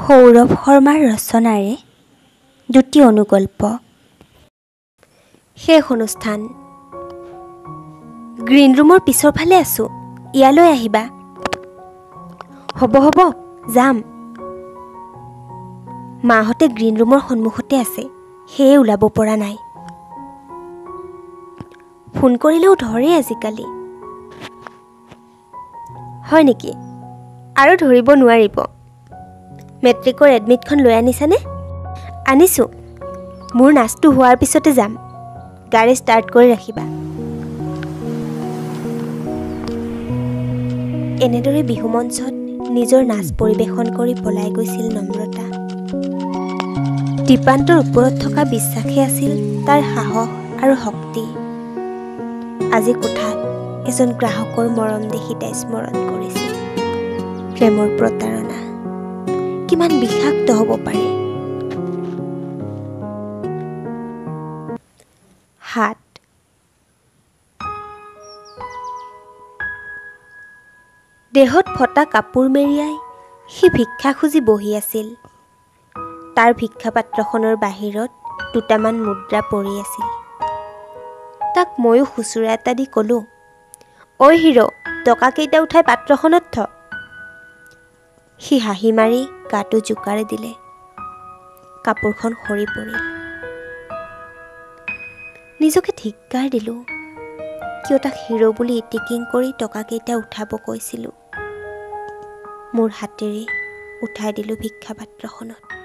সৌৰভ শৰ্মাৰ ৰচনাৰে দ্বিতীয় অনুগল্প। শেষ অনুষ্ঠান। গ্ৰীণ ৰুমৰ পিছৰ ফালে আছোঁ, ইয়ালৈ আহিবা। হ'ব যাম। মাহঁতে গ্ৰীণ ৰুমৰ সন্মুখতে আছে, সেয়ে ওলাব পৰা নাই। ফোন কৰিলেও ধৰে আজিকালি। হয় নেকি? আৰু ধৰিব নোৱাৰিব। মেট্ৰিকৰ এডমিটখন লৈ আনিছানে? আনিছোঁ। মোৰ নাচটো হোৱাৰ পিছতে যাম। গাড়ী ষ্টাৰ্ট কৰি ৰাখিবা। এনেদৰে বিহু মঞ্চত নিজৰ নাচ পৰিৱেশন কৰি পলাই গৈছিল নম্ৰতা। দীপান্তৰ ওপৰত থকা বিশ্বাসে আছিল তাৰ সাহস আৰু শক্তি। আজি কোঠাত এজন গ্ৰাহকৰ মৰম দেখি তাই স্মৰণ কৰিছিল। প্ৰেমৰ প্ৰতাৰণা কিমান বিষাক্ত হ'ব পাৰে। 7 দেহত ফটা কাপোৰ মেৰিয়াই সি ভিক্ষা খুজি বহি আছিল। তাৰ ভিক্ষা পাত্ৰখনৰ বাহিৰত দুটামান মুদ্ৰা পৰি আছিল। তাক ময়ো খুচুৰা এটা দি ক'লোঁ, ঐ হিৰ', টকাকেইটা উঠাই পাত্ৰখনত থ। সি হাঁহি মাৰি গাটো জোকাৰি দিলে। কাপোৰখন সৰি পৰিল। নিজকে ধিক্কাৰ দিলোঁ, কিয় তাক হিৰ' বুলি ইটিকিং কৰি টকাকেইটা উঠাব কৈছিলোঁ। মোৰ হাতেৰে উঠাই দিলোঁ ভিক্ষা পাত্ৰখনত।